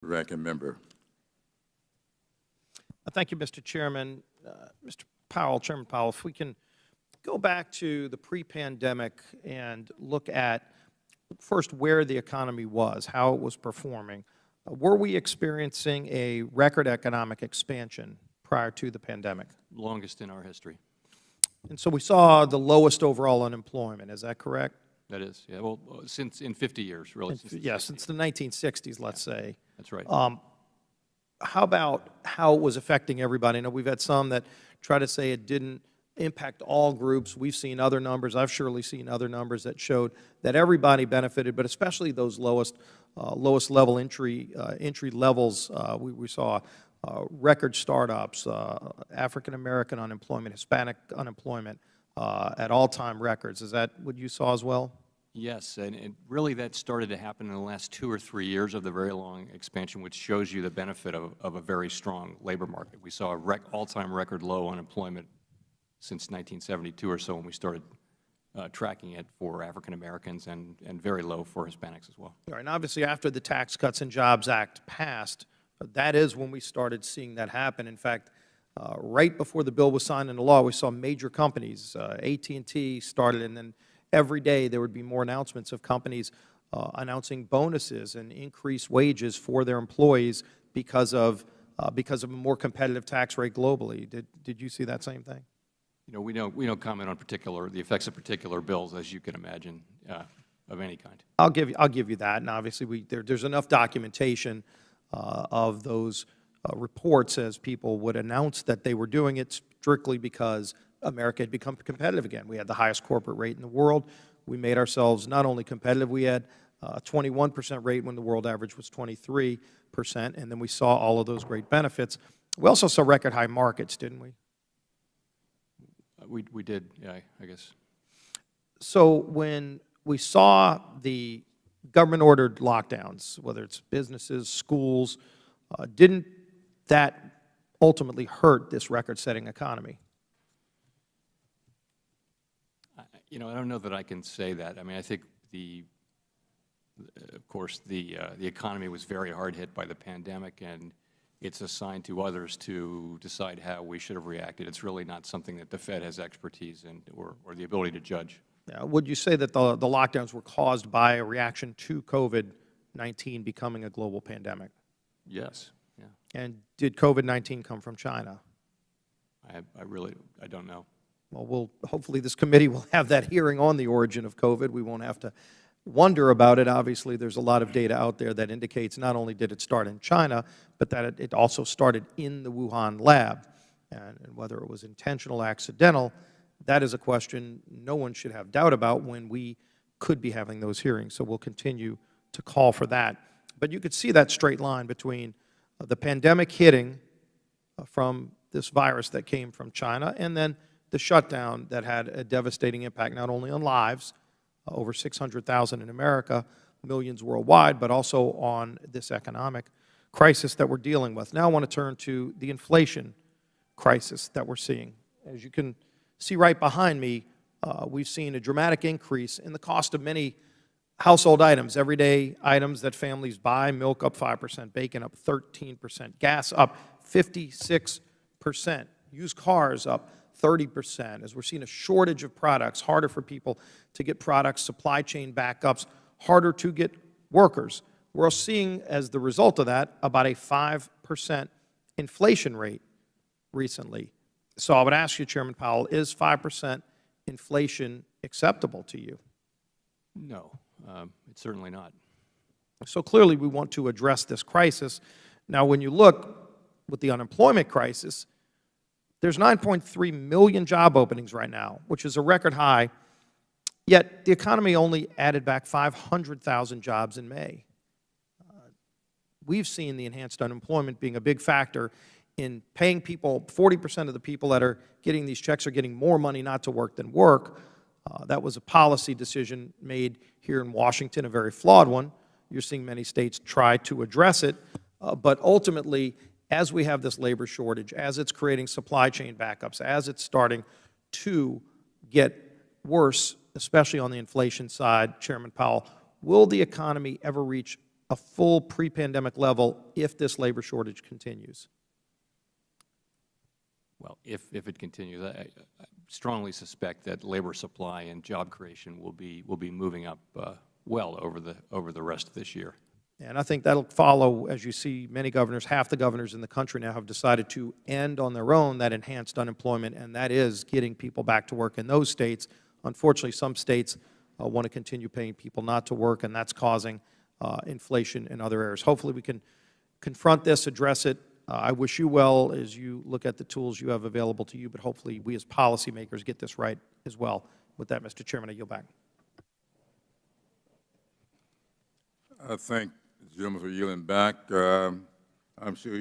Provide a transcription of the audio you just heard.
Ranking Member. Thank you, Mr. Chairman. Mr. Powell, Chairman Powell, if we can go back to the pre-pandemic and look at first where the economy was, how it was performing. Were we experiencing a record economic expansion prior to the pandemic? Longest in our history. And so we saw the lowest overall unemployment, is that correct? That is, yeah. Well, since in 50 years, really. Since the 1960s, let's say. That's right. How about how it was affecting everybody? I know we've had some that try to say it didn't impact all groups. We've seen other numbers. I've surely seen other numbers that showed that everybody benefited, but especially those lowest level entry levels. We saw record startups, African American unemployment, Hispanic unemployment at all-time records. Is that what you saw as well? Yes, and really that started to happen in the last 2 or 3 years of the very long expansion, which shows you the benefit of a very strong labor market. We saw a all-time record low unemployment since 1972 or so when we started tracking it for African Americans and very low for Hispanics as well. All right, and obviously after the Tax Cuts and Jobs Act passed, that is when we started seeing that happen. In fact, right before the bill was signed into law, we saw major companies, AT&T started, and then every day there would be more announcements of companies announcing bonuses and increased wages for their employees because of a more competitive tax rate globally. Did you see that same thing? You know, we don't comment on the effects of particular bills, as you can imagine, of any kind. I'll give you that, and obviously there's enough documentation of those reports as people would announce that they were doing it strictly because America had become competitive again. We had the highest corporate rate in the world. We made ourselves not only competitive, we had a 21% rate when the world average was 23%, and then we saw all of those great benefits. We also saw record high markets, didn't we? We did, yeah, I guess. So when we saw the government-ordered lockdowns, whether it's businesses, schools, didn't that ultimately hurt this record-setting economy? You know, I don't know that I can say that. I mean, I think of course, the economy was very hard hit by the pandemic, and it's assigned to others to decide how we should have reacted. It's really not something that the Fed has expertise in or the ability to judge. Would you say that the lockdowns were caused by a reaction to COVID-19 becoming a global pandemic? Yes, yeah. And did COVID-19 come from China? I don't know. Well, hopefully this committee will have that hearing on the origin of COVID. We won't have to wonder about it. Obviously, there's a lot of data out there that indicates not only did it start in China, but that it also started in the Wuhan lab. And whether it was intentional or accidental, that is a question no one should have doubt about when we could be having those hearings. So we'll continue to call for that. But you could see that straight line between the pandemic hitting from this virus that came from China and then the shutdown that had a devastating impact not only on lives, over 600,000 in America, millions worldwide, but also on this economic crisis that we're dealing with. Now I want to turn to the inflation crisis that we're seeing. As you can see right behind me, we've seen a dramatic increase in the cost of many household items, everyday items that families buy. Milk up 5%, bacon up 13%, gas up 56%, used cars up 30%, as we're seeing a shortage of products, harder for people to get products, supply chain backups, harder to get workers. We're seeing, as the result of that, about a 5% inflation rate recently. So I would ask you, Chairman Powell, is 5% inflation acceptable to you? No, it's certainly not. So clearly we want to address this crisis. Now, when you look with the unemployment crisis, there's 9.3 million job openings right now, which is a record high, yet the economy only added back 500,000 jobs in May. We've seen the enhanced unemployment being a big factor in paying people. 40% of the people that are getting these checks are getting more money not to work than work. That was a policy decision made here in Washington, a very flawed one. You're seeing many states try to address it, but ultimately, as we have this labor shortage, as it's creating supply chain backups, as it's starting to get worse, especially on the inflation side, Chairman Powell, will the economy ever reach a full pre-pandemic level if this labor shortage continues? Well, if it continues, I strongly suspect that labor supply and job creation will be moving up well over the rest of this year. And I think that'll follow, as you see, many governors, half the governors in the country now have decided to end on their own that enhanced unemployment, and that is getting people back to work in those states. Unfortunately, some states want to continue paying people not to work, and that's causing inflation in other areas. Hopefully we can confront this, address it. I wish you well as you look at the tools you have available to you, but hopefully we as policymakers get this right as well. With that, Mr. Chairman, I yield back. I thank the gentleman for yielding back. I'm sure